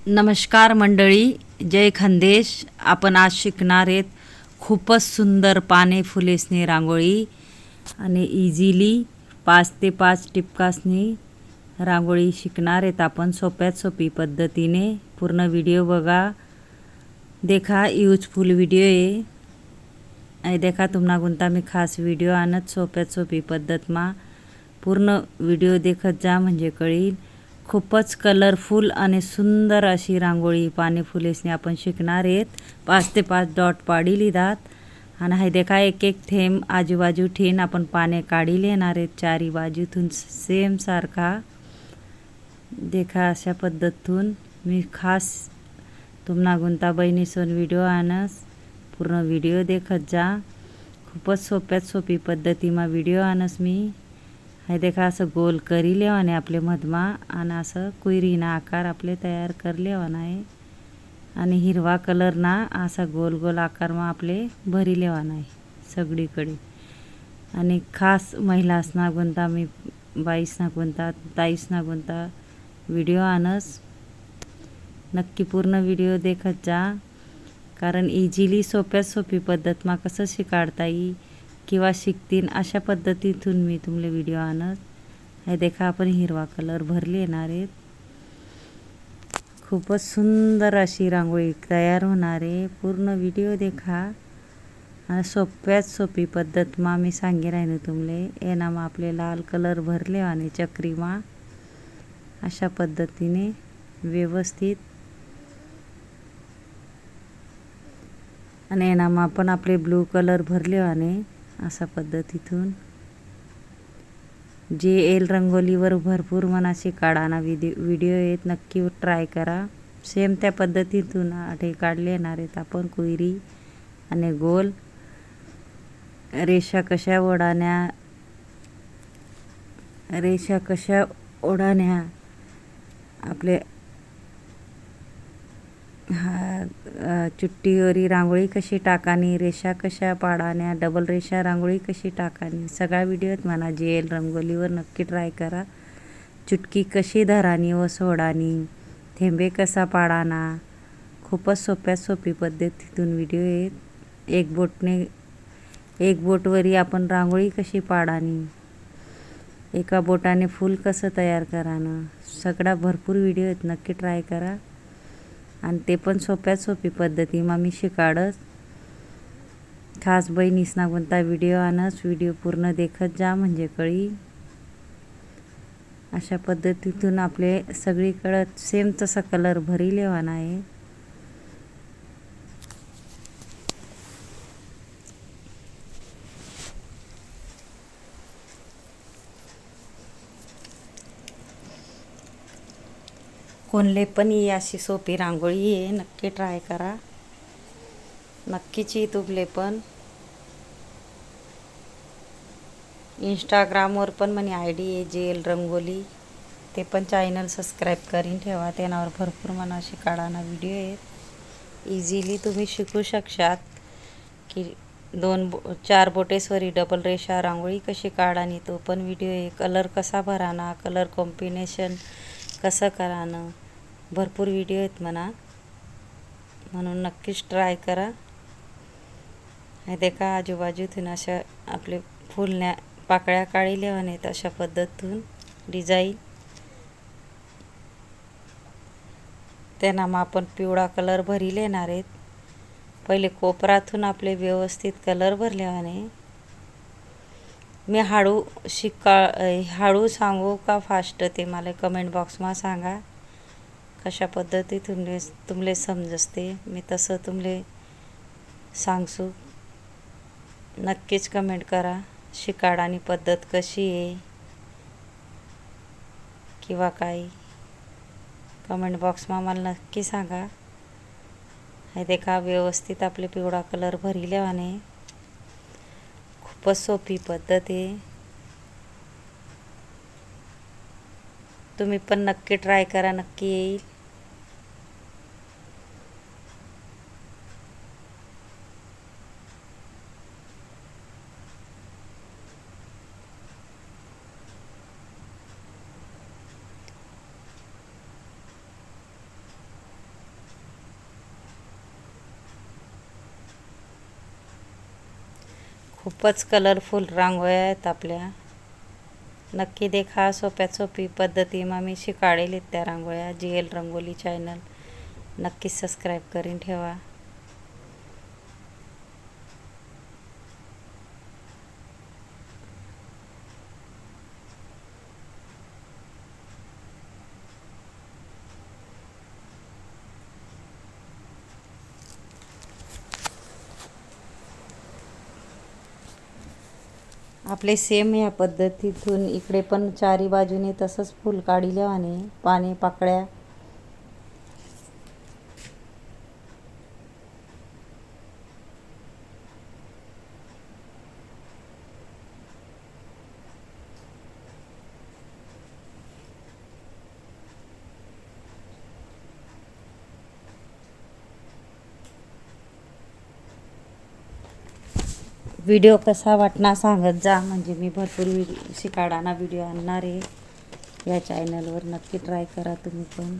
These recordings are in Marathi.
नमस्कार मंडळी, जय खानदेश. आपण आज शिकणार आहेत खूपच सुंदर पाने फुलेसनी रांगोळी आणि इझिली 5 ते 5 टिपकासनी रांगोळी शिकणार आहेत आपण सोप्यात सोपी पद्धतीने. पूर्ण व्हिडिओ बघा. देखा यूजफुल व्हिडिओ आहे. आणि देखा तुम्हाला गुंता मी खास व्हिडिओ आणत सोप्यात सोपी पद्धत मा पूर्ण व्हिडिओ देखत जा म्हणजे कळील. खूपच कलरफुल आणि सुंदर अशी रांगोळी पाने फुलेसनी आपण शिकणार आहेत. 5 ते 5 डॉट पाडी लिहितात आणि हे देखा एक एक थेंब आजूबाजू ठेन आपण पाने काढी लेणार आहेत चारी बाजूतून सेम सारखा. देखा अशा पद्धतीतून मी खास तुम्हाला गुंता बहिणीसोन व्हिडिओ आणस. पूर्ण व्हिडिओ देखत जा. खूपच सोप्यात सोपी पद्धतीमा व्हिडिओ आणस मी. हे देखा असं गोल करी लेवाने आपले मधमा आणि असं कुयरीना आकार आपले तयार कर लेवाना आहे आणि हिरवा कलर ना असा गोल गोल आकार मा आपले भरी लेवाना आहे सगळीकडे. आणि खास महिलासना गुंता मी बाईसना गुंता ताईसना गुंता व्हिडिओ आणस. नक्की पूर्ण व्हिडिओ देखत जा कारण इझिली सोप्यात सोपी पद्धत मा कसं शिकाडता येईल किंवा शिकतीन अशा पद्धतीतून मी तुम्हाला व्हिडिओ आणत. हे देखा आपण हिरवा कलर भरले येणार आहेत. खूपच सुंदर अशी रांगोळी तयार होणार आहे. पूर्ण व्हिडिओ देखा आणि सोप्यात सोपी पद्धत मा मी सांगे राहिनो तुम्हाला. येना मा आपले लाल कलर भरले आणि चक्री मा अशा पद्धतीने व्यवस्थित आणि येना मा पण आपले ब्लू कलर भरले आणि अशा पद्धतीतून जे एल रंगोलीवर भरपूर मनाशी काढाना व्हिडिओ आहेत. नक्की ट्राय करा. सेम त्या पद्धतीतून आठे काढले येणार आहेत आपण कुयरी आणि गोल रेषा कशा ओढाण्या आपले चुट्टीवरी रांगोळी कशी टाकानी, रेषा कशा पाडाण्या, डबल रेषा रांगोळी कशी टाकानी, सगळा व्हिडिओत म्हणा जेल रंगोलीवर नक्की ट्राय करा. चुटकी कशी धरानी व सोडानी, थेंबे कसा पाडाना, खूपच सोप्यात सोपी पद्धतीतून व्हिडिओ आहेत. एक बोटवरी आपण रांगोळी कशी पाडानी, एका बोटाने फूल कसं तयार करानं, सगळा भरपूर व्हिडिओ आहेत. नक्की ट्राय करा आणि ते पण सोप्यात सोपी पद्धती मा मी शिकाडस. खास बहिणीसना कोणता व्हिडिओ आणस. व्हिडिओ पूर्ण देखत जा म्हणजे कळी. अशा पद्धतीतून आपले सगळीकडे सेम तसा कलर भरी लेवाना आहे. कोणले पण ही अशी सोपी रांगोळी आहे. नक्की ट्राय करा. नक्कीच ही तुगले पण इंस्टाग्रामवर पण म्हणे ID आहे जेल रंगोली. ते पण चॅनल सबस्क्राईब करीन ठेवा. त्यावर भरपूर मनाशी काढाना व्हिडिओ आहेत. इझिली तुम्ही शिकू शकतात की 4 बोटेसवरी डबल रेषा रांगोळी कशी काढानी तो पण व्हिडिओ आहे. कलर कसा भराना, कलर कॉम्बिनेशन कसं करानं, भरपूर व्हिडिओ आहेत म्हणा. म्हणून नक्कीच ट्राय करा. हे देखा आजूबाजूतून अशा आपले फुलण्या पाकळ्या काढी लेवाने अशा पद्धतीतून डिझाईन. त्यांना मग आपण पिवळा कलर भरी लेणार आहेत. पहिले कोपरातून आपले व्यवस्थित कलर भरल्याने मी हळू सांगू का फास्ट ते मला कमेंट बॉक्समा सांगा. कशा पद्धतीतून तुमले समजते मी तसं तुमले सांगसू. नक्कीच कमेंट करा. शिकाडानी पद्धत कशी आहे किंवा काय कमेंट बॉक्समा मला नक्की सांगा. हे देखा व्यवस्थित आपले पिवळा कलर भरी लेवाने खूपच सोपी पद्धत आहे. तुम्ही पण नक्की ट्राय करा. नक्की येईल. खूपच कलरफुल रांगोळ्या आहेत आपल्या. नक्की देखा. सोप्यात सोपी पद्धतीनं मी शिकाळलेत त्या रांगोळ्या. GL रंगोली चॅनल नक्कीच सबस्क्राईब करून ठेवा. आपले सेम या पद्धतीतून इकडे पण चारी बाजूने तसंच फुल काढिले आणि पाने पाकळ्या. व्हिडिओ कसा वाटणार सांगत जा, म्हणजे मी भरपूर शिकाडाना व्हिडिओ आणणार आहे या चॅनलवर. नक्की ट्राय करा तुम्ही पण.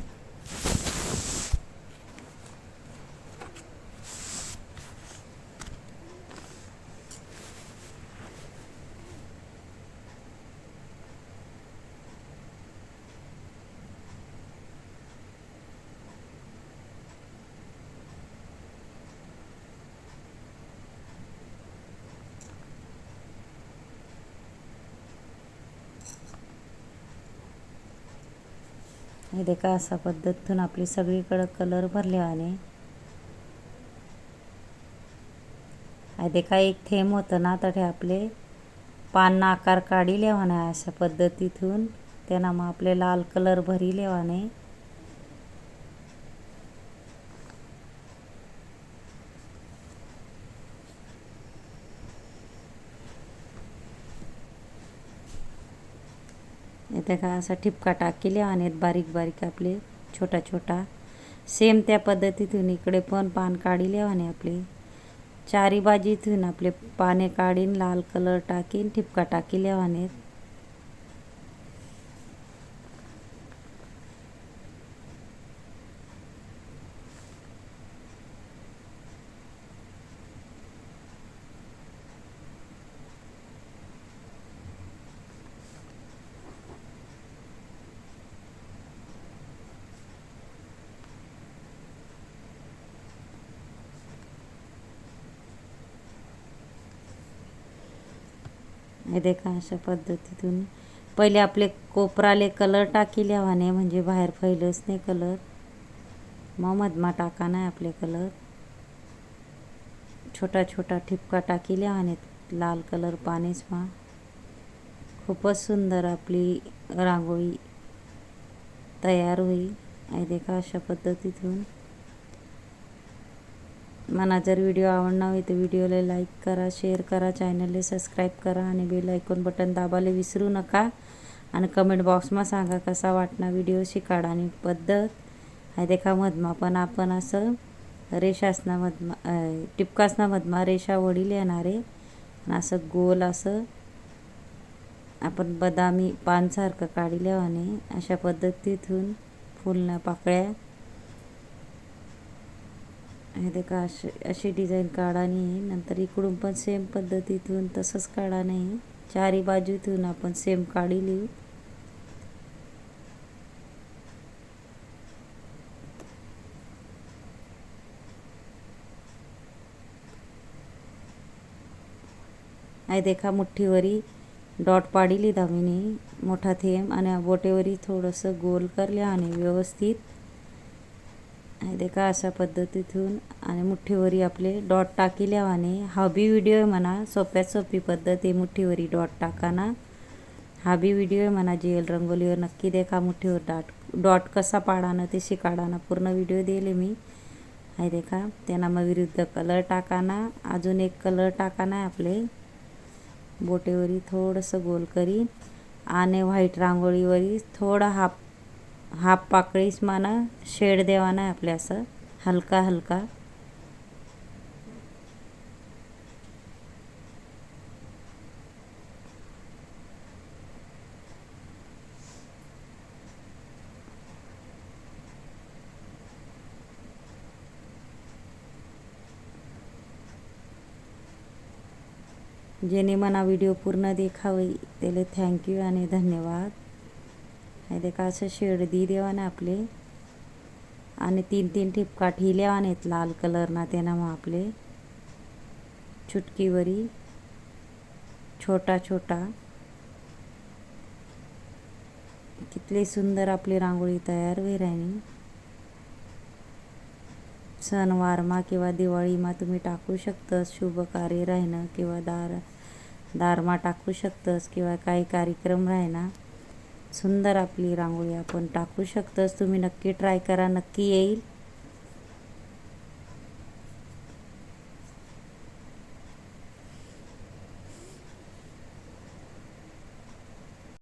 हे देखा अशा पद्धतीतून आपली सगळीकडे कलर भरले आणि हे देखा एक थेंब होतं ना, तर हे आपले पान आकार काढिले म्हणे अशा पद्धतीतून. त्यांना मग आपले लाल कलर भरिले म्हणे. इथे का असा ठिपका टाकले आणि बारीक बारीक आपले छोटा छोटा सेम त्या पद्धतीतून इकडे पण पान काढिले आणि आपले चारी बाजूतून आपले पाने काढीन लाल कलर टाकीन ठिपका टाकले आणि हे देखा अशा पद्धतीतून पहिले आपले कोपराले कलर टाकिले वाने, म्हणजे बाहेर फैलच नाही कलर. मग मधमा टाका नाही आपले कलर. छोटा छोटा ठिपका टाकिले आणि लाल कलर पानेच मा. खूपच सुंदर आपली रांगोळी तयार होईल. हे देखा अशा पद्धतीतून. मला जर व्हिडिओ आवडला हो तर व्हिडिओला लाईक करा, शेअर करा, चॅनलला सबस्क्राईब करा आणि बेल आयकॉन बटन दाबायला विसरू नका. आणि कमेंट बॉक्समा सांगा कसा वाटणार व्हिडिओ शिकाडानी पद्धत. हे देखा मधमा पण आपण असं रेषासना मधमा टिपकासना मधमा रेषा वडील येणार आहे आणि असं गोल असं आपण बदामी पानसारखं काढिले आणि अशा पद्धतीतून फुलना पाकळ्या. हे देखा अशी डिझाईन काढानी. नंतर इकडून पण सेम पद्धतीतून तसंच काढा नाही, चारी बाजूतून आपण सेम काढिली. हे देखा मुठ्ठीवरी डॉट पाडिली दामिनी मोठा थेंब आणि बोटेवरी थोडंसं गोल करले आणि व्यवस्थित. हे देखा अशा पद्धतीतून आणि मुठ्ठीवरी आपले डॉट टाकिले आणि हा बी व्हिडिओ आहे म्हणा. सोप्यात सोपी पद्धत आहे मुठ्ठीवरी डॉट टाकाना. हा बी व्हिडिओ आहे म्हणा GL रंगोलीवर. नक्की देखा मुठ्ठीवर डॉट कसा पाडाना ते शिकाडाना पूर्ण व्हिडिओ दिले मी. हे देखा त्यांना मग विरुद्ध कलर टाकाना. अजून एक कलर टाकाना आपले बोटेवरी थोडंसं गोल करी आणि व्हाईट रांगोळीवरी थोडा हाफ पाकळीस माना शेड देवाना आपले असं हलका हलका. जेणे मना व्हिडिओ पूर्ण देखावे त्याला थँक्यू आणि धन्यवाद. हे देखा असं शेड दी देवाने आपले आणि 3-3 ठिपका ठेवल्यावाने आहेत लाल कलरना त्यांना मग आपले चुटकीवरी छोटा छोटा. कितले सुंदर आपली रांगोळी तयार होई राहिनी. सणवारमा किंवा दिवाळीमा तुम्ही टाकू शकतस, शुभ कार्य राहिनं किंवा दारमा टाकू शकतस किंवा काही कार्यक्रम राहिना सुंदर आपली रांगोळी आपण टाकू शकतस. तुम्ही नक्की ट्राय करा, नक्की येईल.